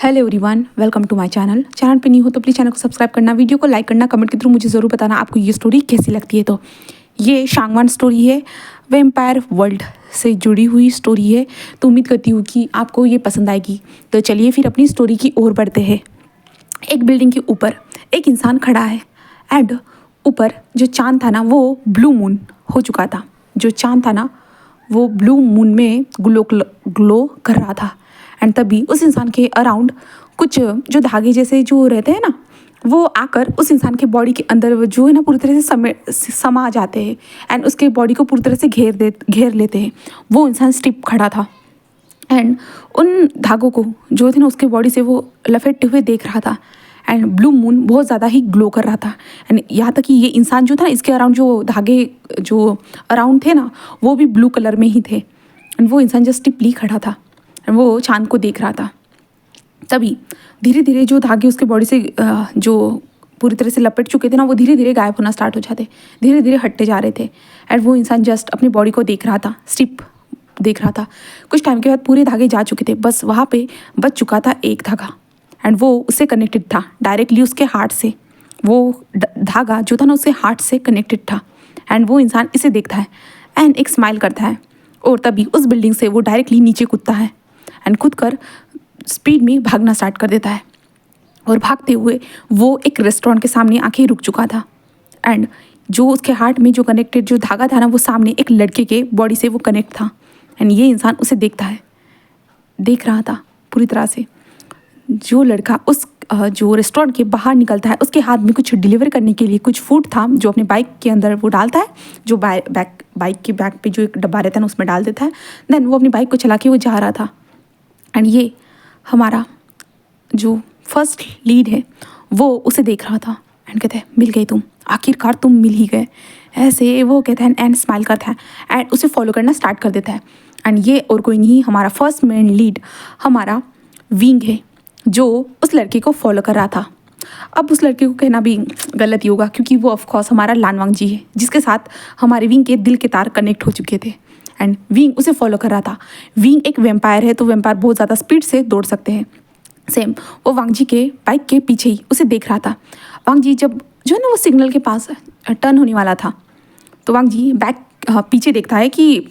Hello everyone, welcome to my channel पे new हो तो प्लीज़ चैनल को सब्सक्राइब करना, वीडियो को लाइक करना, कमेंट के थ्रू मुझे ज़रूर बताना आपको ये स्टोरी कैसी लगती है। तो ये शांगवान स्टोरी है, वैम्पायर वर्ल्ड से जुड़ी हुई स्टोरी है। तो उम्मीद करती हूँ कि आपको ये पसंद आएगी। तो चलिए फिर अपनी स्टोरी की ओर बढ़ते हैं। एक बिल्डिंग के ऊपर एक इंसान खड़ा है एंड ऊपर जो चांद था ना वो ब्लू मून हो चुका था। जो चांद था ना वो ब्लू मून में ग्लो कर रहा था। एंड तभी उस इंसान के अराउंड कुछ जो धागे जैसे जो रहते हैं ना वो आकर उस इंसान के बॉडी के अंदर जो है ना पूरी तरह से समा जाते हैं एंड उसके बॉडी को पूरी तरह से घेर लेते हैं। वो इंसान स्टिप खड़ा था एंड उन धागों को जो थे ना उसके बॉडी से वो लपेटते हुए देख रहा था। एंड ब्लू मून बहुत ज़्यादा ही ग्लो कर रहा था। एंड यहाँ तक कि ये इंसान जो था ना इसके अराउंड जो धागे जो अराउंड थे ना वो भी ब्लू कलर में ही थे। एंड वो इंसान जस्ट स्टिपली खड़ा था एंड वो चांद को देख रहा था। तभी धीरे धीरे जो धागे उसके बॉडी से जो पूरी तरह से लपेट चुके थे ना वो धीरे धीरे गायब होना स्टार्ट हो जाते, धीरे धीरे हटते जा रहे थे। एंड वो इंसान जस्ट अपनी बॉडी को देख रहा था, स्टिप देख रहा था। कुछ टाइम के बाद पूरे धागे जा चुके थे, बस वहाँ पे बच चुका था एक धागा एंड वो उससे कनेक्टेड था डायरेक्टली उसके हार्ट से। वो धागा जो था ना उससे हार्ट से कनेक्टेड था। एंड वो इंसान इसे देखता है एंड एक स्माइल करता है और तभी उस बिल्डिंग से वो डायरेक्टली नीचे कूदता है एंड कूद कर स्पीड में भागना स्टार्ट कर देता है। और भागते हुए वो एक रेस्टोरेंट के सामने आके रुक चुका था। एंड जो उसके हार्ट में जो कनेक्टेड जो धागा था ना वो सामने एक लड़के के बॉडी से वो कनेक्ट था। एंड ये इंसान उसे देखता है, देख रहा था पूरी तरह से। जो लड़का उस जो रेस्टोरेंट के बाहर निकलता है उसके हाथ में कुछ डिलीवर करने के लिए कुछ फूड था जो अपने बाइक के अंदर वो डालता है, जो बाइक के बैक पे जो एक डब्बा रहता है ना उसमें डाल देता है। देन वो अपनी बाइक को चला के वो जा रहा था। एंड ये हमारा जो फर्स्ट लीड है वो उसे देख रहा था एंड कहते हैं मिल गई तुम, आखिरकार तुम मिल ही गए। ऐसे वो कहता है एंड स्माइल करता है एंड उसे फॉलो करना स्टार्ट कर देता है। एंड ये और कोई नहीं, हमारा फर्स्ट मेन लीड हमारा विंग है जो उस लड़के को फॉलो कर रहा था। अब उस लड़के को कहना भी गलत ही होगा क्योंकि वो ऑफकोर्स हमारा लानवांग जी है जिसके साथ हमारे विंग के दिल के तार कनेक्ट हो चुके थे। एंड विंग उसे फॉलो कर रहा था। विंग एक वेम्पायर है तो वेम्पायर बहुत ज़्यादा स्पीड से दौड़ सकते हैं। सेम वो वांग जी के बाइक के पीछे ही उसे देख रहा था। वांग जी जब जो है ना वो सिग्नल के पास टर्न होने वाला था तो वांग जी बैक पीछे देखता है कि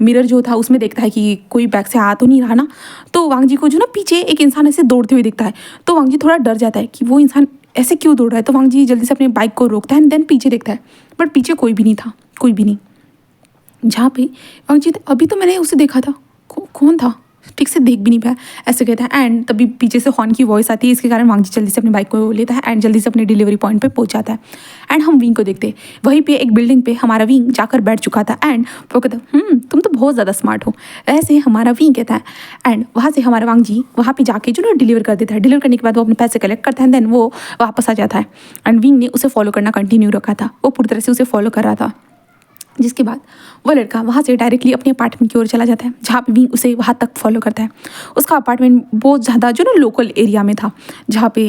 मिरर जो था उसमें देखता है कि कोई बैक से आ तो नहीं रहा ना। तो वांग जी को जो ना पीछे एक इंसान ऐसे दौड़ते हुए दिखता है। तो वांग जी थोड़ा डर जाता है कि वो इंसान ऐसे क्यों दौड़ रहा है। तो वांग जी जल्दी से अपनी बाइक को रोकता है एंड देन पीछे देखता है, बट पीछे कोई भी नहीं था, कोई भी नहीं। जहाँ पे वांग जी अभी तो मैंने उसे देखा था, कौन था ठीक से देख भी नहीं पाया, ऐसे कहता है। एंड तभी पीछे से हॉर्न की वॉइस आती है, इसके कारण वांग जी जल्दी से अपनी बाइक को लेता है एंड जल्दी से अपने डिलीवरी पॉइंट पे पहुंच जाता है। एंड हम विंग को देखते हैं, वहीं पे एक बिल्डिंग पे हमारा विंग जाकर बैठ चुका था। एंड वो कहता है तुम तो बहुत ज़्यादा स्मार्ट हो, ऐसे हमारा विंग कहता है। एंड वहाँ से हमारा वांग जी वहाँ पर जाके जो ना डिलीवर कर देता है। डिलीवर करने के बाद वो अपने पैसे कलेक्ट करता है देन वो वापस आ जाता है। एंड विंग ने उसे फॉलो करना कंटिन्यू रखा था, वो पूरी तरह से उसे फॉलो कर रहा था। जिसके बाद वो लड़का वहाँ से डायरेक्टली अपने अपार्टमेंट की ओर चला जाता है जहाँ पे विंग उसे वहाँ तक फॉलो करता है। उसका अपार्टमेंट बहुत ज़्यादा जो ना लोकल एरिया में था जहाँ पे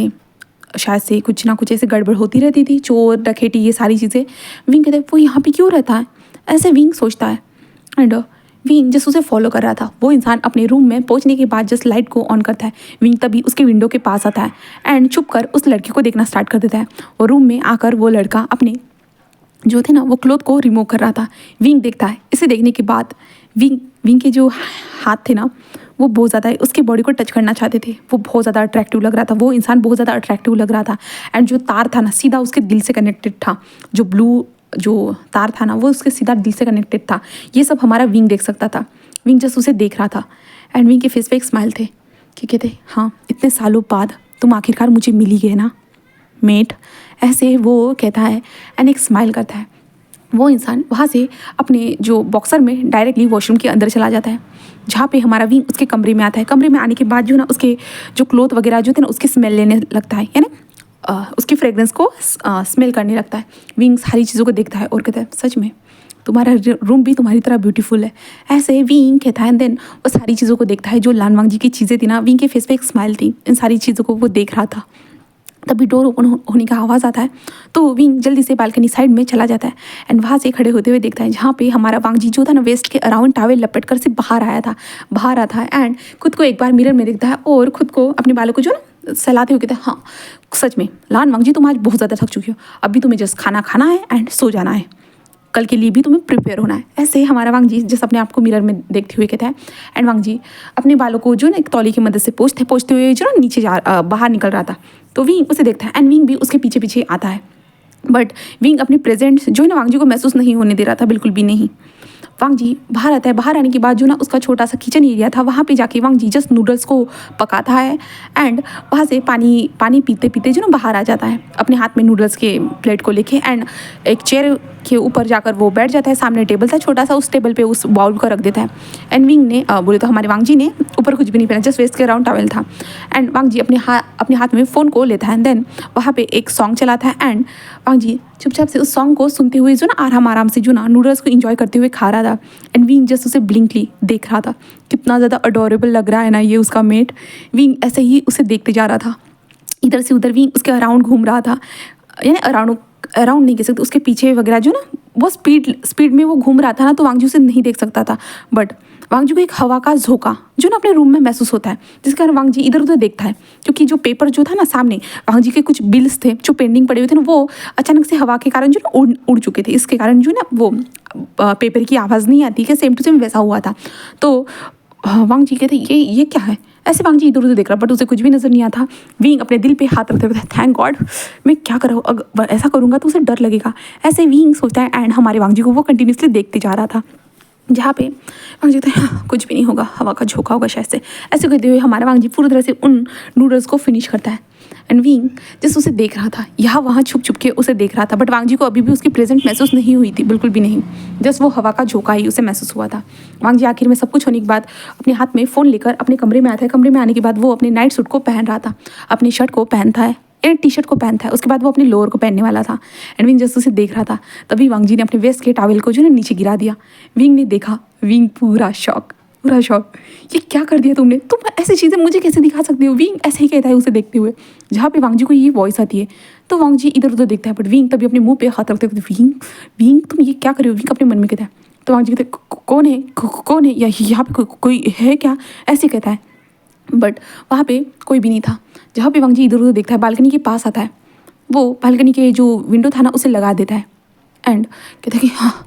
शायद से कुछ ना कुछ ऐसे गड़बड़ होती रहती थी, चोर डकैती ये सारी चीज़ें। विंग कहते हैं वो यहाँ पे क्यों रहता है, ऐसे विंग सोचता है। एंड विंग जस्ट उसे फॉलो कर रहा था। वो इंसान अपने रूम में पहुंचने के बाद जस्ट लाइट को ऑन करता है। विंग तभी उसके विंडो के पास आता है एंड छुप कर उस लड़के को देखना स्टार्ट कर देता है। और रूम में आकर वो लड़का अपने जो थे ना वो क्लोथ को रिमूव कर रहा था। विंग देखता है, इसे देखने के बाद विंग के जो हाथ थे ना वो बहुत ज़्यादा उसके बॉडी को टच करना चाहते थे। वो बहुत ज़्यादा अट्रैक्टिव लग रहा था, वो इंसान बहुत ज़्यादा अट्रैक्टिव लग रहा था। एंड जो तार था ना सीधा उसके दिल से कनेक्टेड था, जो ब्लू जो तार था ना वो उसके सीधा दिल से कनेक्टेड था। ये सब हमारा विंग देख सकता था। विंग जस्ट उसे देख रहा था एंड विंग के फेस पे एक स्माइल थे कि कहते हाँ इतने सालों बाद तुम आखिरकार मुझे मिली गए ना मेट, ऐसे वो कहता है एंड एक स्माइल करता है। वो इंसान वहाँ से अपने जो बॉक्सर में डायरेक्टली वॉशरूम के अंदर चला जाता है जहाँ पे हमारा विंग उसके कमरे में आता है। कमरे में आने के बाद जो ना उसके जो क्लोथ वगैरह जो थे ना उसकी स्मेल लेने लगता है, यानी उसकी फ्रेगरेंस को स्मेल करने लगता है। विंग सारी चीज़ों को देखता है और कहता है सच में तुम्हारा रूम भी तुम्हारी तरह ब्यूटीफुल है, ऐसे विंग कहता है। देन वो सारी चीज़ों को देखता है जो लानवांग जी की चीज़ें थी ना, विंग के फेस पे एक स्माइल थी, इन सारी चीज़ों को वो देख रहा था। तभी डोर ओपन होने का आवाज़ आता है। तो विंग जल्दी से बालकनी साइड में चला जाता है एंड वहाँ से खड़े होते हुए देखता है जहाँ पे हमारा वांग जी जो था ना वेस्ट के अराउंड टॉवेल लपेट कर से बाहर आ था एंड खुद को एक बार मिरर में देखता है और खुद को अपने बालों को जो ना सहलाते हुए कहता है, हाँ सच में लान वांग जी तुम आज बहुत ज़्यादा थक चुकी हो, अभी तुम्हें जस्ट खाना खाना है एंड सो जाना है, कल के लिए भी तुम्हें प्रिपेयर होना है। ऐसे ही हमारा वांग जी जैसे अपने आप को मिरर में देखते हुए कहता है एंड वांग जी अपने बालों को जो ना एक तौली की मदद से पोंछते हुए जो ना नीचे बाहर निकल रहा था। तो विंग उसे देखता है एंड विंग भी उसके पीछे पीछे आता है, बट विंग अपनी प्रेजेंट जो है ना वांग जी को महसूस नहीं होने दे रहा था, बिल्कुल भी नहीं। वांग जी बाहर आता है, बाहर आने के बाद जो ना उसका छोटा सा किचन एरिया था वहाँ पे जाके वांग जी जस्ट नूडल्स को पकाता है एंड वहाँ से पानी पीते पीते जो ना बाहर आ जाता है अपने हाथ में नूडल्स के प्लेट को लेके एंड एक चेयर के ऊपर जाकर वो बैठ जाता है। सामने टेबल था छोटा सा, उस टेबल पे उस बाउल को रख देता है एंड विंग ने बोले तो हमारे वांग जी ने ऊपर कुछ भी नहीं पहना, जस्ट वेस्ट के अराउंड टॉवेल था एंड वांग जी अपने हाथ में फ़ोन को लेता है एंड देन वहाँ पे एक सॉन्ग चलाता है एंड वांग जी चुपचाप से उस सॉन्ग को सुनते हुए जो ना आराम से जो ना नूडल्स को एंजॉय करते हुए खा रहा था एंड विंग जस्ट उसे ब्लिंकली देख रहा था। कितना ज़्यादा अडोरेबल लग रहा है ना ये उसका मेट। विंग ऐसे ही उसे देखते जा रहा था, इधर से उधर विंग उसके अराउंड घूम रहा था, यानी अराउंड नहीं कह सकते, उसके पीछे वगैरह जो ना वो स्पीड में वो घूम रहा था ना, तो वांग जी उसे नहीं देख सकता था। बट वांग जी को एक हवा का झोंका जो ना अपने रूम में महसूस होता है, जिसके कारण वांग जी इधर उधर देखता है क्योंकि जो पेपर जो था ना सामने वांग जी के कुछ बिल्स थे जो पेंडिंग पड़े हुए थे ना, वो अचानक से हवा के कारण जो ना उड़ चुके थे। इसके कारण जो ना वो पेपर की आवाज़ नहीं आती कि सेम टू सेम वैसा हुआ था। तो वांग जी कहते ये क्या है, ऐसे वांग जी इधर उधर देख रहा बट उसे कुछ भी नजर नहीं आता। विंग अपने दिल पे हाथ रखते हुए थैंक गॉड, मैं क्या कर रहा हूँ, अगर ऐसा करूँगा तो उसे डर लगेगा, ऐसे विंग सोचता है एंड हमारे वांग जी को वो कंटिन्यूसली देखते जा रहा था जहाँ पे वांग जी कहते हैं हाँ, कुछ भी नहीं होगा, हवा का झोंका होगा शायद से। ऐसे कहते हुए हमारा वांग जी पूरी तरह से उन नूडल्स को फिनिश करता है एंड विंग जस्ट उसे देख रहा था, यहाँ वहाँ छुप के उसे देख रहा था, बट वांग जी को अभी भी उसकी प्रेजेंट महसूस नहीं हुई थी, बिल्कुल भी नहीं। जस्ट वो हवा का झोंका ही उसे महसूस हुआ था। वांग जी आखिर में सब कुछ होने के बाद अपने हाथ में फ़ोन लेकर अपने कमरे में आता है। कमरे में आने के बाद वो अपने नाइट सूट को पहन रहा था, अपनी शर्ट को पहनता है एंड टी शर्ट को पहनता है, उसके बाद वो अपने लोअर को पहनने वाला था एंड विंग जस्ट उसे देख रहा था। तभी वांग जी ने अपने वेस्ट के टॉवेल को जो है नीचे गिरा दिया। विंग ने देखा, विंग पूरा शॉक, ये क्या कर दिया तुमने, तुम ऐसी चीज़ें मुझे कैसे दिखा सकते हो। विंग ऐसे ही कहता है उसे देखते हुए। जहाँ पे वांग जी को ये वॉइस आती है तो वांग जी इधर उधर देखता है, बट विंग तभी अपने मुंह पे हाथ रखते हुए विंग तुम ये क्या कर रहे हो, विंग अपने मन में कहता है। तो वांग जी कहते कौन है या यहाँ पे कोई है क्या, ऐसे कहता है, बट वहाँ पे कोई भी नहीं था। जहाँ पे वांग जी इधर उधर देखता है बालकनी के पास आता है, वो बालकनी के जो विंडो था ना उसे लगा देता है एंड कहता है कि हाँ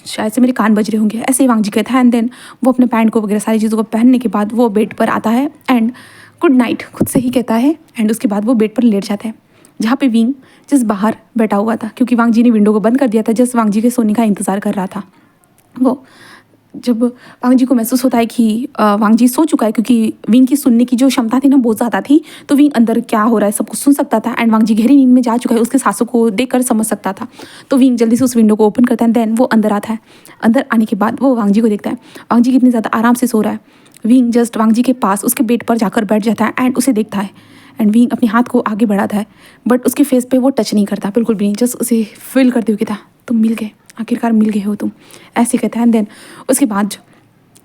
शायद से मेरे कान बज रहे होंगे, ऐसे ही वांग जी कहता है एंड देन वो अपने पैंट को वगैरह सारी चीज़ों को पहनने के बाद वो बेड पर आता है एंड गुड नाइट खुद से ही कहता है एंड उसके बाद वो बेड पर लेट जाता है। जहाँ पे विंग जस्ट बाहर बैठा हुआ था क्योंकि वांग जी ने विंडो को बंद कर दिया था, जस्ट वांग जी के सोने का इंतज़ार कर रहा था। वो जब वांग जी को महसूस होता है कि वांग जी सो चुका है, क्योंकि विंग की सुनने की जो क्षमता थी ना बहुत ज़्यादा थी, तो विंग अंदर क्या हो रहा है सब कुछ सुन सकता था एंड वांग जी गहरी नींद में जा चुका है, उसके सांसों को देखकर समझ सकता था। तो विंग जल्दी से उस विंडो को ओपन करता है, देन वो अंदर आता है। अंदर आने के बाद वो वांग जी को देखता है, वांग जी कितनी ज़्यादा आराम से सो रहा है। विंग जस्ट वांग जी के पास उसके बेड पर जाकर बैठ जाता है एंड उसे देखता है एंड विंग अपने हाथ को आगे बढ़ाता है, बट उसके फेस पे वो टच नहीं करता, बिल्कुल भी नहीं, जस्ट उसे फील करते हुए कहता तुम मिल गए, आखिरकार मिल गए हो तुम, ऐसे कहता है। एंड देन उसके बाद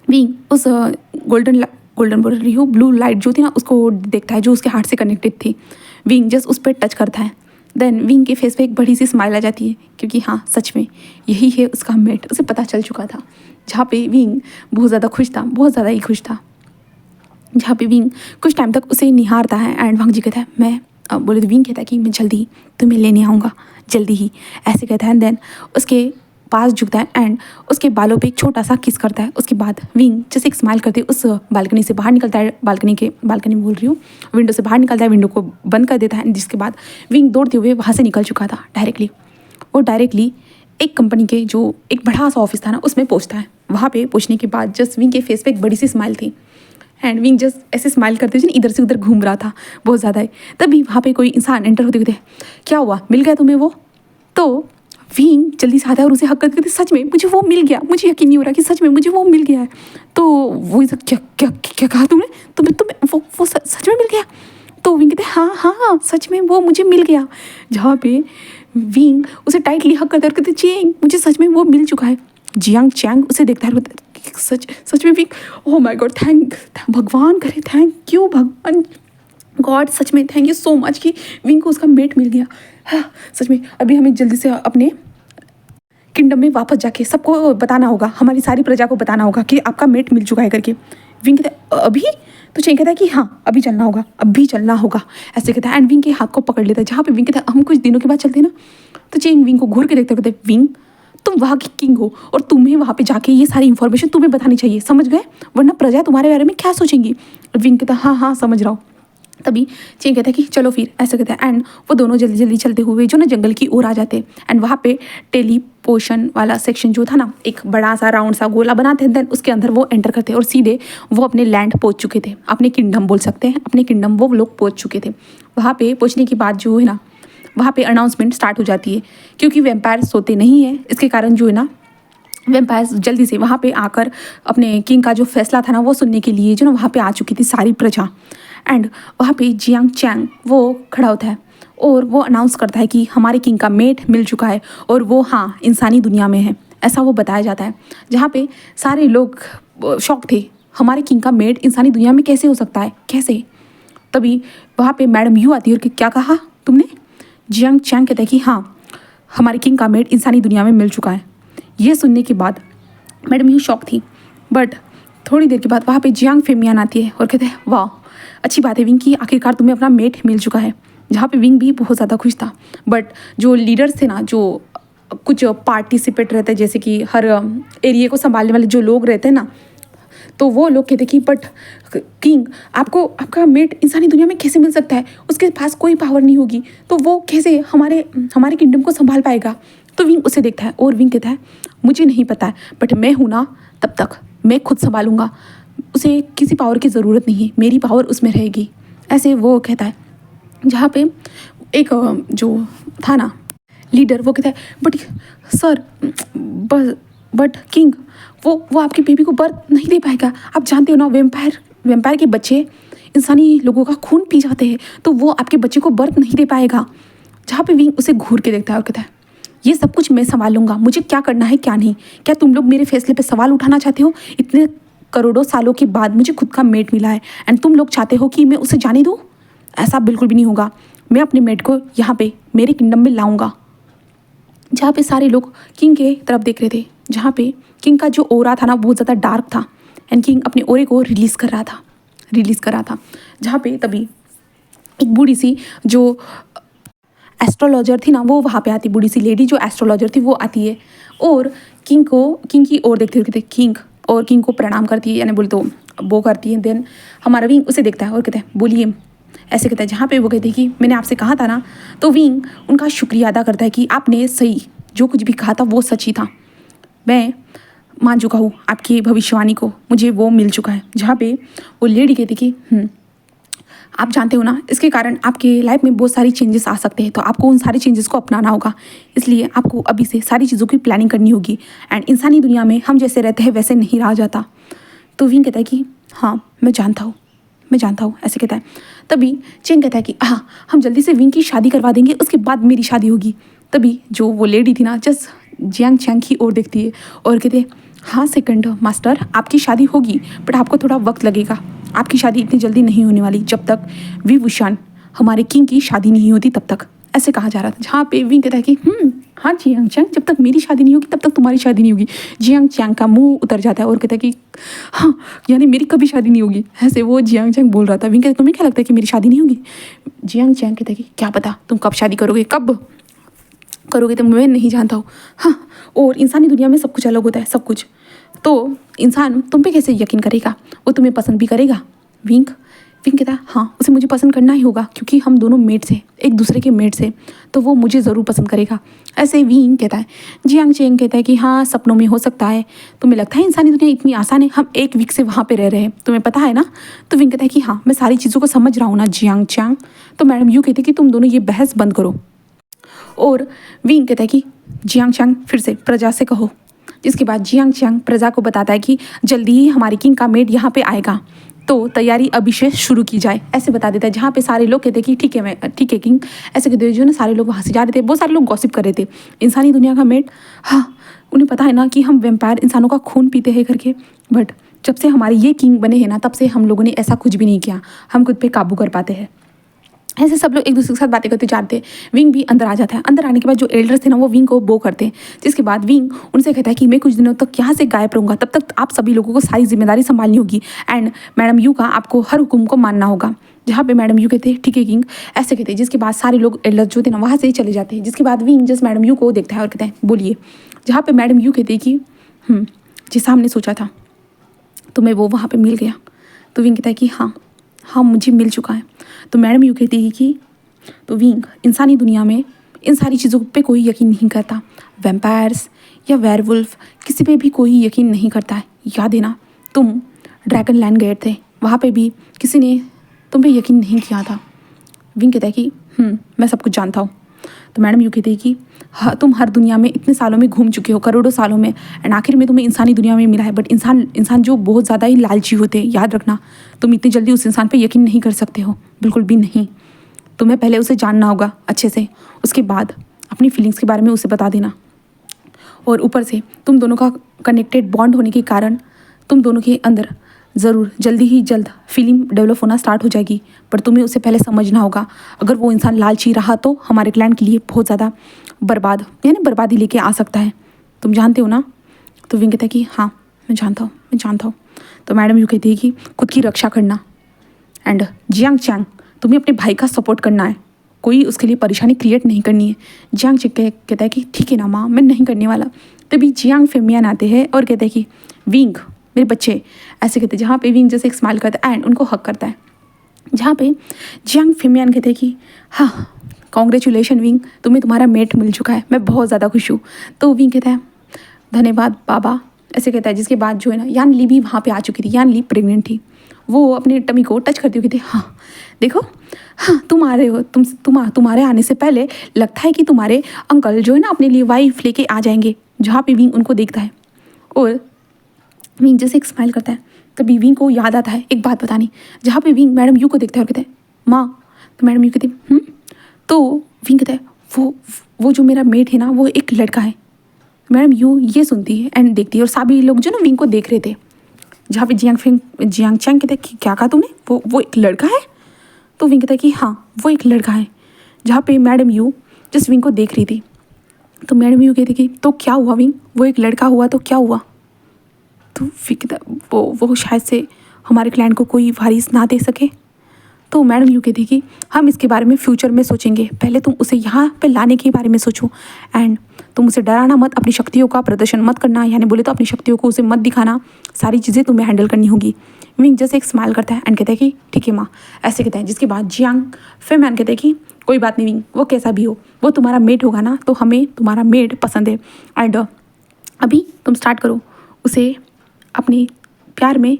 विंग उस गोल्डन बोल रही हूँ ब्लू लाइट जो थी ना उसको देखता है जो उसके हार्ट से कनेक्टेड थी। विंग जस्ट उस पर टच करता है, देन विंग के फेस पे एक बड़ी सी स्माइल आ जाती है क्योंकि हाँ सच में यही है उसका मेट, उसे पता चल चुका था। जहाँ पे विंग बहुत ज़्यादा खुश था, बहुत ज़्यादा ही खुश था। जहाँ पे विंग कुछ टाइम तक उसे निहारता है एंड वांग जी कहता है मैं बोले तो विंग कहता है कि मैं जल्दी तुम्हें लेने आऊँगा, जल्दी ही, ऐसे कहता है। एंड देन उसके पास झुकता है एंड उसके बालों पे एक छोटा सा किस करता है। उसके बाद विंग जैसे एक स्माइल करते उस बालकनी से बाहर निकलता है, बालकनी बोल रही हूँ, विंडो से बाहर निकलता है, विंडो को बंद कर देता है। जिसके बाद विंग दौड़ते हुए वहाँ से निकल चुका था डायरेक्टली एक कंपनी के जो एक बड़ा सा ऑफिस था ना उसमें पहुँचता है। वहाँ पे पहुँचने के बाद जस्ट विंग के फेस पे एक बड़ी सी स्माइल थी एंड विंग जस्ट ऐसे स्माइल करते हुए इधर से उधर घूम रहा था बहुत ज़्यादा ही। तभी वहाँ पे कोई इंसान एंटर होते हुए क्या हुआ, मिल गया तुम्हें वो? तो विंग जल्दी से आता है और उसे हक करते सच में मुझे वो मिल गया, मुझे यकीन नहीं हो रहा कि सच में मुझे वो मिल गया है। तो वो क्या क्या क्या कहा तुमने, तुम्हें वो सच में मिल गया? तो विंग कहते हाँ सच में वो मुझे मिल गया। जहाँ पे विंग उसे टाइटली हक करते और कहते चियांग मुझे सच में वो मिल चुका है। जियांग चैंग उसे देखता है, सच में wing, oh my God, thank भगवान करे, थैंक यू भगवान, गॉड सच में थैंक यू सो मच कि विंग को उसका मेट मिल गया। हाँ सच में अभी हमें जल्दी से अपने किंगडम में वापस जाके सबको बताना होगा, हमारी सारी प्रजा को बताना होगा कि आपका मेट मिल चुका है करके। विंग कहता है अभी? तो चेंग कहता है कि हाँ अभी चलना होगा, अभी चलना होगा, ऐसे कहता है। एंड विंग के हाथ को पकड़ लेता है। जहाँ पे विंग कहता है हम कुछ दिनों के बाद चलते हैं ना। तो चेंग विंग को घूर के देखते कहते विंग तुम वहाँ की किंग हो और तुम्हें वहाँ पे जाके ये सारी इन्फॉर्मेशन तुम्हें बतानी चाहिए, समझ गए? वरना प्रजा तुम्हारे बारे में क्या सोचेंगी। विंग कहता है हाँ हाँ समझ रहा हूँ। तभी चेंग कहता है कि चलो फिर, ऐसा कहता है। एंड वो दोनों जल्दी जल्दी चलते हुए जो ना जंगल की ओर आ जाते। एंड वहाँ पे टेलीपोर्शन वाला सेक्शन जो था ना, एक बड़ा सा राउंड सा गोला बनाते हैं। देन उसके अंदर वो एंटर करते और सीधे वो अपने लैंड पहुँच चुके थे, अपने किंगडम बोल सकते हैं, अपने किंगडम वो लोग पहुँच चुके थे। वहाँ पे पहुँचने के बाद जो है ना, वहाँ पे अनाउंसमेंट स्टार्ट हो जाती है। क्योंकि वेम्पायर सोते नहीं है, इसके कारण जो है ना वेम्पायर्स जल्दी से वहाँ पे आकर अपने किंग का जो फैसला था ना वो सुनने के लिए जो ना वहाँ पे आ चुकी थी सारी प्रजा। एंड वहाँ पे जियांग चैंग वो खड़ा होता है और वो अनाउंस करता है कि हमारे किंग का मेट मिल चुका है और वो हाँ इंसानी दुनिया में है, ऐसा वो बताया जाता है। जहाँ पे सारे लोग शॉक थे, हमारे किंग का मेट इंसानी दुनिया में कैसे हो सकता है, कैसे? तभी वहाँ पे मैडम यू आती है और क्या कहा तुमने? जियांग चैंग कहता है कि हाँ हमारे किंग का मेट इंसानी दुनिया में मिल चुका है। ये सुनने के बाद मैडम यू शॉक थी। बट थोड़ी देर के बाद वहाँ पे जियांग फेमियान आती है और कहते हैं वाह अच्छी बात है विंग की, आखिरकार तुम्हें अपना मेट मिल चुका है। जहाँ पे विंग भी बहुत ज़्यादा खुश था। बट जो लीडर्स थे ना, जो कुछ पार्टिसिपेट रहते हैं, जैसे कि हर एरिया को संभालने वाले जो लोग रहते हैं ना, तो वो लोग कहते कि बट किंग आपको आपका मेट इंसानी दुनिया में कैसे मिल सकता है, उसके पास कोई पावर नहीं होगी, तो वो कैसे हमारे किंगडम को संभाल पाएगा। तो विंग उसे देखता है और विंग कहता है मुझे नहीं पता है, बट मैं हूँ ना, तब तक मैं खुद संभालूंगा, उसे किसी पावर की ज़रूरत नहीं है, मेरी पावर उसमें रहेगी, ऐसे वो कहता है। जहाँ पे एक जो था ना लीडर, वो कहता है बट सर बट किंग वो आपके बेबी को बर्थ नहीं दे पाएगा। आप जानते हो ना वेम्पायर के बच्चे इंसानी लोगों का खून पी जाते हैं, तो वो आपके बच्चे को बर्थ नहीं दे पाएगा। जहाँ पे विंग उसे घूर के देखता है और कहता है ये सब कुछ मैं संभाल लूँगा, मुझे क्या करना है क्या नहीं। क्या तुम लोग मेरे फैसले पे सवाल उठाना चाहते हो? इतने करोड़ों सालों के बाद मुझे खुद का मेट मिला है एंड तुम लोग चाहते हो कि मैं उसे जाने दूँ? ऐसा बिल्कुल भी नहीं होगा। मैं अपने मेट को यहाँ पे मेरे किंगडम में लाऊंगा। जहाँ पे सारे लोग किंग के तरफ देख रहे थे, जहाँ पे किंग का जो ओरा था ना बहुत ज़्यादा डार्क था एंड किंग अपने ओरे को रिलीज़ कर रहा था। जहाँ पे तभी एक बूढ़ी सी जो एस्ट्रोलॉजर थी ना, वो वहाँ पे आती, बूढ़ी सी लेडी जो एस्ट्रोलॉजर थी वो आती है और किंग की ओर देखते हुए किंग को प्रणाम करती है, यानी बोले तो वो करती है। देन हमारा विंग उसे देखता है और कहता है बोलिए, ऐसे कहता है। जहाँ पे वो कहते हैं कि मैंने आपसे कहा था ना, तो विंग उनका शुक्रिया अदा करता है कि आपने सही जो कुछ भी कहा था वो सच ही था, मैं मान चुका हूँ आपकी भविष्यवाणी को, मुझे वो मिल चुका है। जहाँ पे वो लेडी कहती कि आप जानते हो ना, इसके कारण आपके लाइफ में बहुत सारी चेंजेस आ सकते हैं, तो आपको उन सारे चेंजेस को अपनाना होगा, इसलिए आपको अभी से सारी चीज़ों की प्लानिंग करनी होगी एंड इंसानी दुनिया में हम जैसे रहते हैं वैसे नहीं रहा जाता। तो विंग कहता है कि हाँ मैं जानता हूँ, ऐसे कहता है। तभी चेंग कहता है कि हाँ हम जल्दी से विंग की शादी करवा देंगे, उसके बाद मेरी शादी होगी। तभी जो वो लेडी थी ना जस्ट जियांग चैंग की ओर देखती है और कहते हैं हाँ सेकंड मास्टर आपकी शादी होगी, बट आपको थोड़ा वक्त लगेगा, आपकी शादी इतनी जल्दी नहीं होने वाली, जब तक विभूषण हमारे किंग की शादी नहीं होती तब तक, ऐसे कहा जा रहा था। जहाँ पे विंग कहता है कि हाँ जियांग चैंग जब तक मेरी शादी नहीं होगी तब तक तुम्हारी शादी नहीं होगी। जियांग चैंग का मुंह उतर जाता है और कहता है कि हाँ यानी मेरी कभी शादी नहीं होगी, ऐसे वो जियांग चैंग बोल रहा था। विंग कहता है तुम्हें क्या लगता है कि मेरी शादी नहीं होगी? जियांग चैंग कहता है कि क्या पता तुम कब शादी करोगे, कब करोगे तो मैं नहीं जानता हूँ। हाँ और इंसानी दुनिया में सब कुछ अलग होता है, सब कुछ, तो इंसान तुम पे कैसे यकीन करेगा, वो तुम्हें पसंद भी करेगा। विंग कहता है हाँ उसे मुझे पसंद करना ही होगा, क्योंकि हम दोनों मेट्स हैं, एक दूसरे के मेट्स हैं, तो वो मुझे ज़रूर पसंद करेगा, ऐसे विंग कहता है। जियांग चैंग कहता है कि हाँ सपनों में हो सकता है, तुम्हें लगता है इंसानी दुनिया इतनी आसान है, हम 1 वीक से वहाँ पे रह रहे हैं, तुम्हें पता है ना। तो विंग कहता है कि हाँ मैं सारी चीज़ों को समझ रहा हूँ ना जियांग चैंग। तो मैडम यू कहती है कि तुम दोनों ये बहस बंद करो, और विंग कहता है कि जियांग चैंग फिर से प्रजा से कहो। जिसके बाद जियांग चैंग प्रजा को बताता है कि जल्दी ही हमारी किंग का मेट यहाँ पे आएगा, तो तैयारी अभी से शुरू की जाए, ऐसे बता देता है। जहाँ पे सारे लोग कहते हैं कि ठीक है किंग, ऐसे कहते हुए जो ना सारे लोग वहाँ से जा रहे थे, बहुत सारे लोग गॉसिप कर रहे थे इंसानी दुनिया का मेट। हाँ उन्हें पता है ना कि हम वेम्पायर इंसानों का खून पीते हैं करके, बट जब से हमारे ये किंग बने हैं ना तब से हम लोगों ने ऐसा कुछ भी नहीं किया, हम खुद पे काबू कर पाते हैं। ऐसे सब लोग एक दूसरे के साथ बातें करते जाते हैं। विंग भी अंदर आ जाता है। अंदर आने के बाद जो एल्डर्स थे ना वो विंग को बो करते हैं, जिसके बाद विंग उनसे कहता है कि मैं कुछ दिनों तक यहाँ से गायब रहूँगा, तब तक आप सभी लोगों को सारी जिम्मेदारी संभालनी होगी एंड मैडम यू का आपको हर हुक्म को मानना होगा। जहाँ पे मैडम यू कहते हैं ठीक है किंग, ऐसे कहते हैं। जिसके बाद सारे लोग एल्डर्स जो थे ना वहाँ से ही चले जाते हैं। जिसके बाद विंग जस्ट मैडम यू को देखता है और कहता है बोलिए। जहाँ पे मैडम यू कहते हैं कि जैसा हमने सोचा था तो मैं वो वहाँ पे मिल गया। तो विंग कहता है कि हाँ हाँ मुझे मिल चुका है। तो मैडम यू कहती है कि तो विंग इंसानी दुनिया में इन सारी चीज़ों पे कोई यकीन नहीं करता। वैम्पायर्स या वेयरवुल्फ किसी पे भी कोई यकीन नहीं करता है। याद है ना तुम ड्रैगन लैंड गए थे, वहाँ पे भी किसी ने तुम पे यकीन नहीं किया था। विंग कहता है कि मैं सब कुछ जानता हूँ। तो मैडम यू कहती है कि तुम हर दुनिया में इतने सालों में घूम चुके हो, करोड़ों सालों में, एंड आखिर में तुम्हें इंसानी दुनिया में मिला है। बट इंसान जो बहुत ज़्यादा ही लालची होते हैं, याद रखना तुम इतनी जल्दी उस इंसान पे यकीन नहीं कर सकते हो, बिल्कुल भी नहीं। तुम्हें पहले उसे जानना होगा अच्छे से, उसके बाद अपनी फीलिंग्स के बारे में उसे बता देना। और ऊपर से तुम दोनों का कनेक्टेड बॉन्ड होने के कारण तुम दोनों के अंदर ज़रूर जल्दी ही जल्द फीलिंग डेवलप होना स्टार्ट हो जाएगी। पर तुम्हें उसे पहले समझना होगा। अगर वो इंसान लालची रहा तो हमारे क्लान के लिए बहुत ज़्यादा बर्बादी लेके आ सकता है। तुम जानते हो ना। तो विंग कहता है कि हाँ मैं जानता हूँ। तो मैडम यू कहती है कि खुद की रक्षा करना एंड जियांग चैंग तुम्हें अपने भाई का सपोर्ट करना है, कोई उसके लिए परेशानी क्रिएट नहीं करनी है। जियांग चैंग कहता है कि ठीक है ना माँ, मैं नहीं करने वाला। तभी जियांग फेमियान आते हैं और कहते हैं कि विंग मेरे बच्चे, ऐसे कहते हैं। जहाँ पे विंग जैसे एक स्माइल करता है एंड उनको हक करता है। जहाँ पे जियांग फेमियान कहते हैं कि हाँ कॉन्ग्रेचुलेशन विंग, तुम्हें तुम्हारा मेट मिल चुका है, मैं बहुत ज़्यादा खुश हूँ। तो विंग कहता है धन्यवाद बाबा, ऐसे कहता है। जिसके बाद जो है ना यान ली भी वहाँ पे आ चुकी थी। यान ली प्रेग्नेंट थी। वो अपने टमी को टच करती हुई थी। हाँ देखो, हाँ तुम आ रहे हो, तुम्हारे आने से पहले लगता है कि तुम्हारे अंकल जो है ना अपने लिए वाइफ लेके आ जाएंगे। जहाँ पे विंग उनको देखता है और विंग जैसे एक स्माइल करता है। तभी विंग को याद आता है एक बात बतानी। जहाँ पे विंग मैडम यू को देखता है और कहता है माँ। तो मैडम यू कहती है तो विंग कहता है वो जो मेरा मेट है ना वो एक लड़का है। मैडम यू ये सुनती है एंड देखती है और सभी लोग जो ना विंग को देख रहे थे। जहाँ पे जियांग चैंग कहता है कि क्या कहा तूने, वो एक लड़का है। तो विंग कहता है कि हाँ वो एक लड़का है। जहाँ पे मैडम यू जिस विंग को देख रही थी। तो मैडम यू कहती कि तो क्या हुआ विंग, वो एक लड़का हुआ तो क्या हुआ। तो विंग कहता वो शायद से हमारे क्लाइंट को कोई वारिस ना दे सके। तो मैडम यू कहती कि हम इसके बारे में फ्यूचर में सोचेंगे, पहले तुम उसे यहाँ पे लाने के बारे में सोचो एंड तुम उसे डराना मत, अपनी शक्तियों का प्रदर्शन मत करना, यानी बोले तो अपनी शक्तियों को उसे मत दिखाना, सारी चीज़ें तुम्हें हैंडल करनी होगी। विंग जैसे एक स्माइल करता है एंड कहता है कि ठीक है माँ, ऐसे कहता है। जिसके बाद जियांग फेमैन कहते हैं कि कोई बात नहीं विंग, वो कैसा भी हो वो तुम्हारा मेट होगा ना, तो हमें तुम्हारा मेट पसंद है एंड अभी तुम स्टार्ट करो उसे अपने प्यार में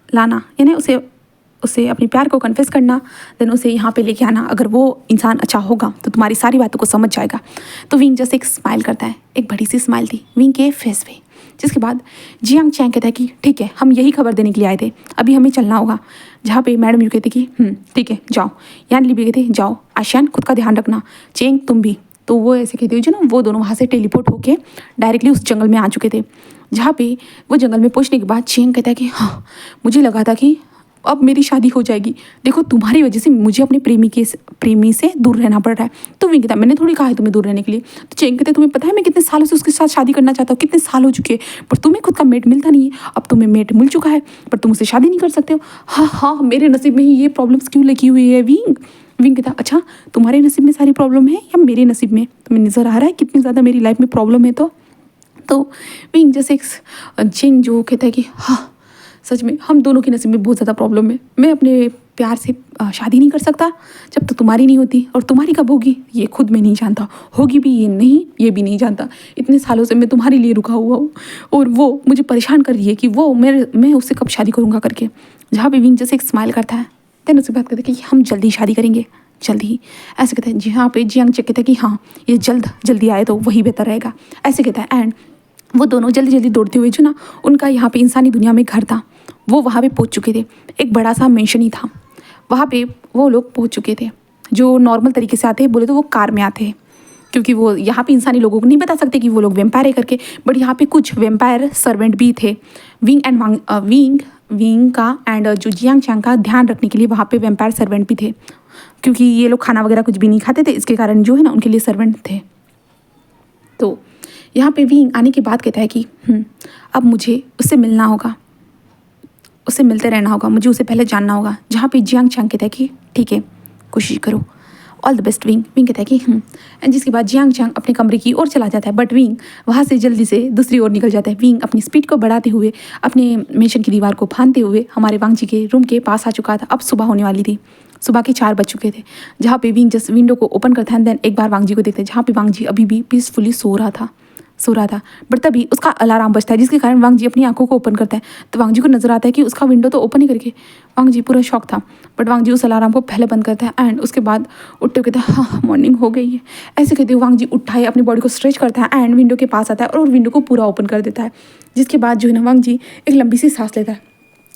लाना, यानी उसे अपने प्यार को कन्फेस करना, देन उसे यहाँ पे लेके आना। अगर वो इंसान अच्छा होगा तो तुम्हारी सारी बातों को समझ जाएगा। तो विंग जैसे एक स्माइल करता है, एक बड़ी सी स्माइल थी विंग के फेस पे। जिसके बाद जियांग चैंग कहता है कि ठीक है, हम यही खबर देने के लिए आए थे, अभी हमें चलना होगा। जहाँ पे मैडम यू कहती कि ठीक है जाओ। यान ली भी कहती जाओ, आशियान खुद का ध्यान रखना, चेंग तुम भी। तो वो ऐसे कहती हुई जो ना वो दोनों वहाँ से टेलीपोर्ट होके डायरेक्टली उस जंगल में आ चुके थे। जहाँ पे वो जंगल में पहुँचने के बाद चेंग कहता है कि हाँ मुझे लगा था कि अब मेरी शादी हो जाएगी, देखो तुम्हारी वजह से मुझे अपने प्रेमी से दूर रहना पड़ रहा है। तो विंग कहता मैंने थोड़ी कहा है तुम्हें दूर रहने के लिए। तो चेंग कहते तुम्हें पता है मैं कितने सालों से उसके साथ शादी करना चाहता हूँ, कितने साल हो चुके हैं, पर तुम्हें खुद का मेट मिलता नहीं है। अब तुम्हें मेट मिल चुका है पर तुम उससे शादी नहीं कर सकते हो। हाँ मेरे नसीब में ही ये प्रॉब्लम्स क्यों लगी हुई है विंग। विंग कहता अच्छा तुम्हारे नसीब में सारी प्रॉब्लम है या मेरे नसीब में, तुम्हें नज़र आ रहा है कितनी ज़्यादा मेरी लाइफ में प्रॉब्लम है। तो विंग जैसे एक चेंग जो कहता है कि हाँ सच में हम दोनों के नसीब में बहुत ज़्यादा प्रॉब्लम है, मैं अपने प्यार से शादी नहीं कर सकता जब तक तुम्हारी नहीं होती, और तुम्हारी कब होगी ये खुद मैं नहीं जानता, होगी भी ये भी नहीं जानता। इतने सालों से मैं तुम्हारे लिए रुका हुआ हूँ और वो मुझे परेशान कर रही है कि वो मैं उससे कब शादी करूँगा करके। जहाँ पे विंग जैसे एक स्माइल करता है, देन उसके बाद कहते हैं कि हम जल्दी शादी करेंगे, जल्दी ही। ऐसे कहते हैं जहाँ पे जियांग चेक कहता है कि हाँ ये जल्दी आए तो वही बेहतर रहेगा, ऐसे कहता है। एंड वो दोनों जल्दी दौड़ते हुए जो ना उनका यहाँ पे इंसानी दुनिया में घर था वो वहाँ पे पहुँच चुके थे। एक बड़ा सा मेंशन ही था, वहाँ पे वो लोग पहुँच चुके थे। जो नॉर्मल तरीके से आते हैं बोले तो वो कार में आते हैं, क्योंकि वो यहाँ पे इंसानी लोगों को नहीं बता सकते कि वो लोग वेम्पायर है करके। बट यहाँ पे कुछ वेम्पायर सर्वेंट भी थे। विंग का एंड जो जियांग चैंग का ध्यान रखने के लिए वहाँ पे वेम्पायर सर्वेंट भी थे। क्योंकि ये लोग खाना वगैरह कुछ भी नहीं खाते थे, इसके कारण जो है ना उनके लिए सर्वेंट थे। तो यहाँ पे विंग आने के बाद कहता है कि अब मुझे उससे मिलना होगा, उससे मिलते रहना होगा, मुझे उसे पहले जानना होगा। जहाँ पे जियांग चांग कहता है कि ठीक है, कोशिश करो, all the best wing. Wing कहता है कि एंड जिसके बाद जियांग चांग अपने कमरे की ओर चला जाता है, बट विंग वहाँ से जल्दी से दूसरी ओर निकल जाता है। विंग अपनी स्पीड को बढ़ाते हुए, अपने मेंशन की दीवार को फांदते हुए हमारे वांग जी के रूम के पास आ चुका था। अब सुबह होने वाली थी, सुबह के 4 बज चुके थे। जहाँ पे विंग जस्ट विंडो को ओपन करता है, देन एक बार वांग जी को देखते हैं, जहाँ पे वांग जी अभी भी पीसफुली सो रहा था। बट तभी उसका अलार्म बजता है, जिसके कारण वांग जी अपनी आंखों को ओपन करता है। तो वांग जी को नजर आता है कि उसका विंडो तो ओपन ही करके, वांग जी पूरा शॉक था। बट वांग जी उस अलार्म को पहले बंद करता है एंड उसके बाद उठते हुए कहता है हाँ मॉर्निंग हो गई है। ऐसे कहते हुए वांग जी उठा है, अपनी बॉडी को स्ट्रेच करता है एंड विंडो के पास आता है और विंडो को पूरा ओपन कर देता है। जिसके बाद जो है ना वांग जी एक लंबी सी सांस लेता है।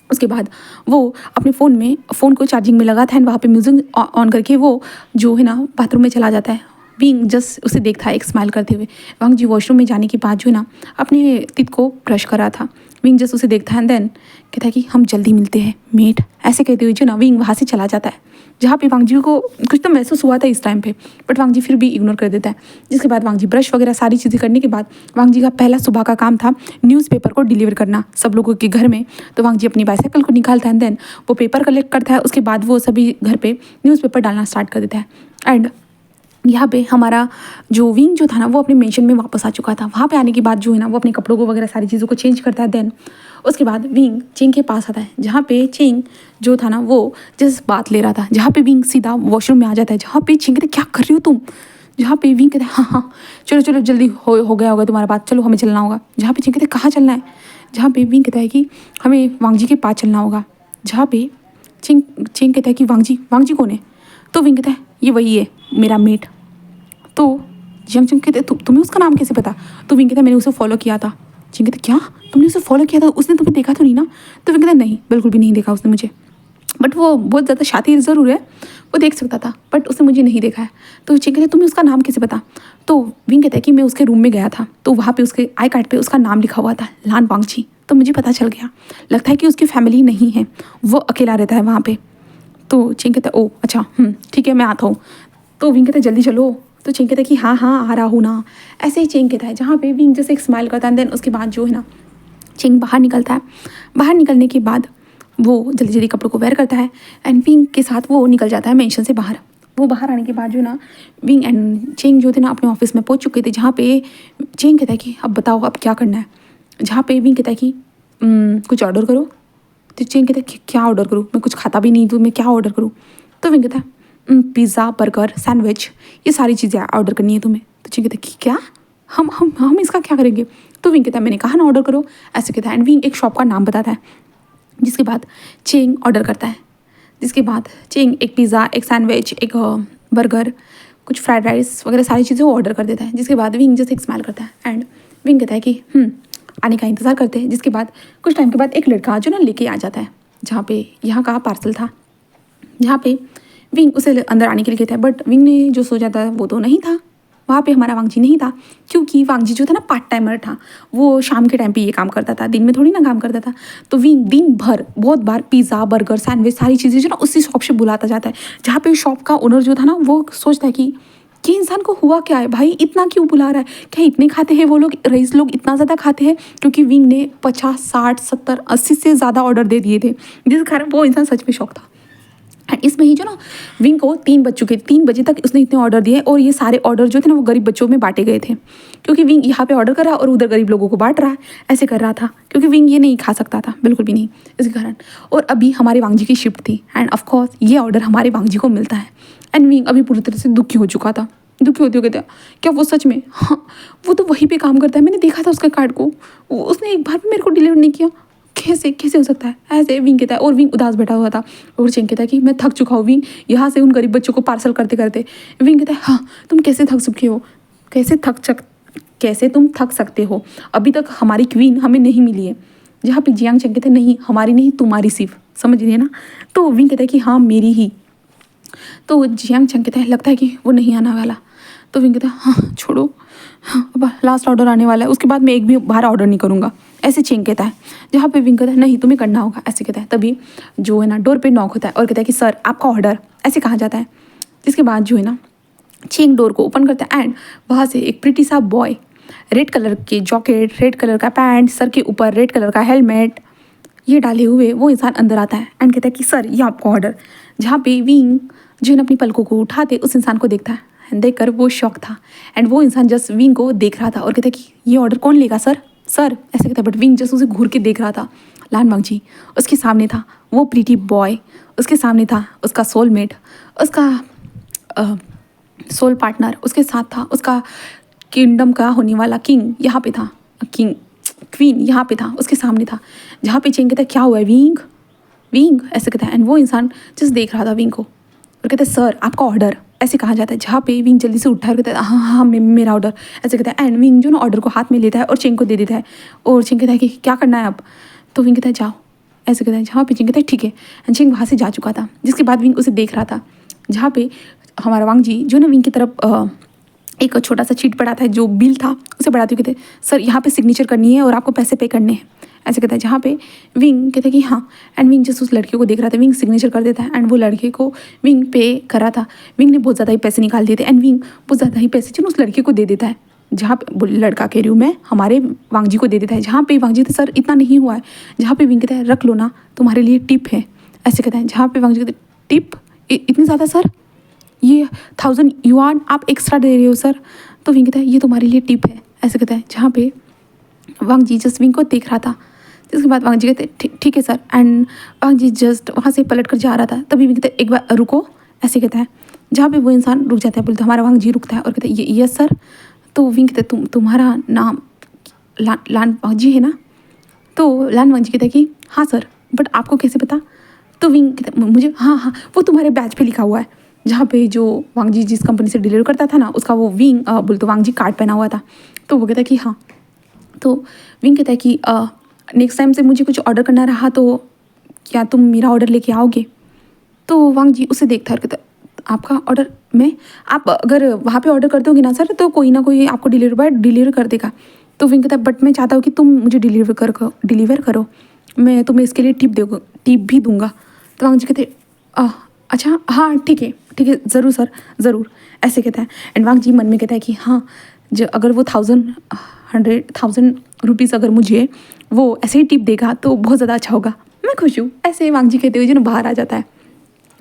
उसके बाद वो अपने फ़ोन को चार्जिंग में लगाता है एंड वहाँ पे म्यूजिक ऑन करके वो जो है ना बाथरूम में चला जाता है। विंग जस्ट उसे देखता है एक स्माइल करते हुए। वांग जी वॉशरूम में जाने के बाद जो है ना अपने टीथ को ब्रश कर रहा था। विंग जस्ट उसे देखता है देन कहता है कि हम जल्दी मिलते हैं मेट। ऐसे कहते हुए जो ना विंग वहाँ से चला जाता है। जहाँ पे वांग जी को कुछ तो महसूस हुआ था इस टाइम पे, बट वांग जी फिर भी इग्नोर कर देता है। जिसके बाद वांग जी ब्रश वगैरह सारी चीज़ें करने के बाद वांग जी का पहला सुबह का काम था न्यूज़पेपर को डिलीवर करना सब लोगों के घर में। तो वांग जी अपनी बाइसाइकिल को निकालता है देन वो पेपर कलेक्ट करता है। उसके बाद वो सभी घर पे न्यूज़पेपर डालना स्टार्ट कर देता है। एंड यहाँ पे हमारा जो विंग जो था ना वो अपने मेंशन में वापस आ चुका था। वहाँ पे आने के बाद जो है ना वो अपने कपड़ों को वगैरह सारी चीज़ों को चेंज करता है। देन उसके बाद विंग चेंग के पास आता है, जहाँ पे चेंग जो था ना वो जिस बात ले रहा था, जहाँ पे विंग सीधा वॉशरूम में आ जाता है। जहाँ पे चेंग कहते क्या कर रही हो तुम, जहाँ पे विंग कहते हाँ हाँ चलो चलो जल्दी हो गया होगा तुम्हारा बात, चलो हमें चलना होगा। जहाँ पे चेंग कहते कहाँ चलना है, जहाँ पे विंग कहता है कि हमें वांग जी के पास चलना होगा। जहाँ पे चेंग कहता है कि वांग जी कौन है। तो विंग कहता है ये वही है मेरा मेट। तो जियांग चांग कहते तुम्हें उसका नाम कैसे पता। तो विंग कहता मैंने उसे फॉलो किया था। जिंग कहते क्या तुमने उसे फॉलो किया था, उसने तुम्हें देखा तो नहीं ना। तो विंग कहता नहीं बिल्कुल भी नहीं देखा उसने मुझे, बट वो बहुत ज़्यादा शातिर ज़रूर है, वो देख सकता था बट उसने मुझे नहीं देखा है। तो जिंग कहते तुम्हें उसका नाम कैसे पता। तो विंग कहता है कि मैं उसके रूम में गया था तो वहाँ पे उसके आई कार्ड पे उसका नाम लिखा हुआ था लान वांगची। तो मुझे पता चल गया, लगता है कि उसकी फैमिली नहीं है, वो अकेला रहता है वहाँ पे। तो चिंग कहता है ओ अच्छा ठीक है मैं आता हूँ। तो विंग कहता है जल्दी चलो। तो चिंग कहता है कि हाँ हाँ आ रहा हूँ ना। ऐसे ही चिंग कहता है, जहाँ पे विंग जैसे एक स्माइल करता है। देन उसके बाद जो है ना चिंग बाहर निकलता है। बाहर निकलने के बाद वो जल्दी जल्दी कपड़ों को वेयर करता है एंड विंग के साथ वो निकल जाता है मेंशन से बाहर। वो बाहर आने के बाद जो ना विंग एंड चिंग जो थे ना अपने ऑफिस में पहुँच चुके थे, जहाँ पे चिंग कहता है कि अब बताओ अब क्या करना है। जहाँ पे विंग कहता है कि कुछ ऑर्डर करो। तो चिंग कहता है क्या ऑर्डर करूँ, मैं कुछ खाता भी नहीं तो मैं क्या ऑर्डर करूँ। तो विंग कहता है पिज़्ज़ा बर्गर सैंडविच ये सारी चीज़ें ऑर्डर करनी है तुम्हें। तो चिंग कहता है कि क्या हम इसका क्या करेंगे। तो विंग कहता है मैंने कहा ना ऑर्डर करो, ऐसे कहता है। एंड विंग एक शॉप का नाम बताता है। जिसके बाद चिंग ऑर्डर करता है। जिसके बाद चिंग एक पिज़्ज़ा एक सैंडविच एक बर्गर कुछ फ्राइड राइस वगैरह सारी चीज़ें वो ऑर्डर कर देता है। जिसके बाद विंग जैसे एक स्माइल करता है एंड विंग कहता है कि आने का इंतज़ार करते हैं। जिसके बाद कुछ टाइम के बाद एक लड़का जो ना लेके आ जाता है, जहाँ पे यहाँ का पार्सल था, जहाँ पे विंग उसे अंदर आने के लिए कहता है। बट विंग ने जो सोचा था वो तो नहीं था, वहाँ पे हमारा वांगजी नहीं था, क्योंकि वांगजी जो था ना पार्ट टाइमर था, वो शाम के टाइम पे ये काम करता था, दिन में थोड़ी ना काम करता था। तो विंग दिन भर बहुत बार पिज़्ज़ा बर्गर सैंडविच सारी चीज़ें जो ना उसी शॉप से बुलाता जाता है। जहाँ पे शॉप का ओनर जो था ना वो सोचता है कि इंसान को हुआ क्या है भाई, इतना क्यों बुला रहा है, क्या इतने खाते हैं वो लोग, रईस लोग इतना ज़्यादा खाते हैं। क्योंकि विंग ने 50 60 70 80 से ज़्यादा ऑर्डर दे दिए थे, जिस कारण वो इंसान सच में शौक था। एंड इसमें ही जो ना विंग को 3 बज चुके, 3 बजे तक उसने इतने ऑर्डर दिए और ये सारे ऑर्डर जो थे ना वो गरीब बच्चों में बांटे गए थे। क्योंकि विंग यहाँ पे ऑर्डर कर रहा और उधर गरीब लोगों को बांट रहा है, ऐसे कर रहा था। क्योंकि विंग ये नहीं खा सकता था बिल्कुल भी नहीं, इसके कारण। और अभी हमारे वांगजी की शिफ्ट थी एंड ऑफकोर्स ये ऑर्डर हमारे वांगजी को मिलता है। एंड विंग अभी पूरी तरह से दुखी हो चुका था। दुखी होते हुए कहता क्या वो सच में, हाँ वो तो वहीं पे काम करता है, मैंने देखा था उसका कार्ड को, उसने एक बार भी मेरे को डिलीवर नहीं किया, कैसे हो सकता है। ऐसे विंग कहता है और विंग उदास बैठा हुआ था। और चिंग कहता है कि मैं थक चुका हूँ विंग, यहाँ से उन गरीब बच्चों को पार्सल करते करते। विंग कहता है हाँ तुम कैसे थक चुके हो, कैसे तुम थक सकते हो, अभी तक हमारी क्वीन हमें नहीं मिली है। जहाँ पे जियांग चंग कहते नहीं हमारी नहीं तुम्हारी सिर्फ, समझ रही है ना। तो विंग कहता है कि हाँ मेरी ही। तो जियांग चंग कहता है लगता है कि वो नहीं आने वाला। तो विंग कहता है हाँ छोड़ो, हाँ अब लास्ट ऑर्डर आने वाला है, उसके बाद मैं एक भी बाहर ऑर्डर नहीं करूँगा, ऐसे चिंग कहता है। जहाँ पे विंग कहता है नहीं तुम्हें करना होगा, ऐसे कहता है। तभी जो है ना डोर पे नॉक होता है और कहता है कि सर आपका ऑर्डर। ऐसे कहा जाता है। जिसके बाद जो है ना चेंग डोर को ओपन करता है एंड वहाँ से एक प्रिटी सा बॉय, रेड कलर की जॉकेट, रेड कलर का पैंट, सर के ऊपर रेड कलर का हेलमेट ये डाले हुए वो इंसान अंदर आता है एंड कहता है कि सर ये आपका ऑर्डर। जहाँ पे विंग जो है ना अपनी पलकों को उठाते उस इंसान को देखता है एंड देखकर वो शॉक था एंड वो इंसान जस्ट विंग को देख रहा था और कहता है कि ये ऑर्डर कौन लेगा सर, सर ऐसे कहता है। बट विंग जस्ट उसे घूर के देख रहा था। लान वांगजी उसके सामने था वो प्रीटी बॉय, उसके सामने था उसका सोलमेट, उसका सोल पार्टनर, उसके साथ था उसका किंगडम का होने वाला किंग, यहाँ पे था किंग क्वीन, यहाँ पे था उसके सामने था। जहाँ पे चेंग कहता है क्या हुआ है विंग, विंग ऐसे कहता है एंड वो इंसान जस्ट देख रहा था विंग को और कहता है सर आपका ऑर्डर, ऐसे कहा जाता है। जहाँ पे विंग जल्दी से उठा और कहता है हाँ हाँ मेरा ऑर्डर, ऐसे कहता है एंड विंग जो ना ऑर्डर को हाथ में लेता है और चेंग को दे देता है और चेंग कहता है कि क्या करना है अब, तो विंग कहता है जाओ, ऐसे कहता है। जहाँ पे चेंग कहता है ठीक है एंड चेंग वहाँ से जा चुका था। जिसके बाद विंग उसे देख रहा था। जहाँ पे हमारा वांगजी जो ना विंग की तरफ एक छोटा सा चीट पड़ा था जो बिल था उसे बढ़ाते हुए कहते सर यहाँ पे सिग्नेचर करनी है और आपको पैसे पे करने हैं, ऐसे कहता है। जहाँ पे विंग कहता है कि हाँ एंड विंग जस्ट उस लड़के को देख रहा था। विंग सिग्नेचर कर देता है एंड वो लड़के को विंग पे कर रहा था। विंग ने बहुत ज़्यादा ही पैसे निकाल दिए थे एंड विंग बहुत ज़्यादा ही पैसे जो उस लड़के को दे देता है। जहाँ पे वो लड़का कह रही हूँ मैं हमारे वांगजी को दे देता है। जहाँ पे वांगजी थे सर इतना नहीं हुआ है। जहाँ पे विंग कहता है रख लो ना तुम्हारे लिए टिप है, ऐसे कहता है। जहाँ पे वांगजी कहते टिप इतनी ज़्यादा सर, ये 1000 युआन आप एक्स्ट्रा दे रहे हो सर, तो विंग कहता है ये तुम्हारे लिए टिप है, ऐसे कहता है। जहाँ पे वांगजी जस्ट विंग को देख रहा था। जिसके बाद वांगजी कहते ठीक है सर एंड वांगजी जस्ट वहाँ से पलट कर जा रहा था। तभी विंग कहता है एक बार रुको, ऐसे कहता है। जहाँ पे वो इंसान रुक जाता है बोलते हमारा वांगजी रुकता है और कहता है यस सर। तो विंग कहता है तुम्हारा नाम लान वांगजी है ना, तो लान वांगजी कहता है कि हाँ सर, बट आपको कैसे पता, तो विंग कहता है मुझे हाँ हाँ वो तुम्हारे बैच पे लिखा हुआ है। जहाँ पे जो वांगजी जिस कंपनी से डिलीवर करता था ना उसका वो विंग बोलते वांगजी कार्ड पहना हुआ था। तो वो कहता है कि हाँ, तो विंग कहता है कि नेक्स्ट टाइम से मुझे कुछ ऑर्डर करना रहा तो क्या तुम मेरा ऑर्डर लेके आओगे। तो वांगजी उसे देखता है और कहता है आपका ऑर्डर मैं, आप अगर वहाँ पे ऑर्डर कर दोगे ना सर तो कोई ना कोई आपको डिलीवर बॉय डिलीवर कर देगा। तो विंग कहता है बट मैं चाहता हूँ कि तुम मुझे डिलीवर करो, मैं तुम्हें इसके लिए टिप भी दूंगा। तो वांगजी कहते अच्छा हाँ ठीक है ज़रूर सर ज़रूर, ऐसे कहता है। एंड वांगजी मन में कहता है कि हाँ जो अगर वो 1000 रुपीज़ अगर मुझे वो ऐसे ही टिप देगा तो बहुत ज़्यादा अच्छा होगा, मैं खुश हूँ, ऐसे वांगजी कहते हुए जो ना बाहर आ जाता है।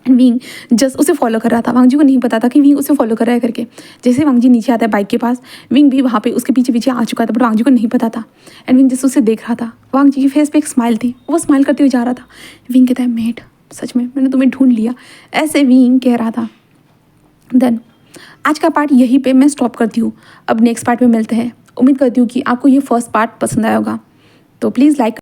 विंग जस्ट उसे फॉलो कर रहा था। वांगजी को नहीं पता था कि विंग उसे फॉलो कर रहा है करके। जैसे वांगजी नीचे आता है बाइक के पास, विंग भी वहाँ पे उसके पीछे पीछे आ चुका था बट वांगजी को नहीं पता था। एंड विंग जस्ट उसे देख रहा था। वांगजी के फेस पे एक स्माइल थी, वो स्माइल करते हुए जा रहा था। विंग कहता है मेट सच में मैंने तुम्हें ढूंढ लिया, ऐसे विंग कह रहा था। देन आज का पार्ट यहीं पे मैं स्टॉप करती हूँ। अब नेक्स्ट पार्ट में मिलते हैं। उम्मीद करती हूँ कि आपको ये फर्स्ट पार्ट पसंद आया होगा, तो प्लीज़ लाइक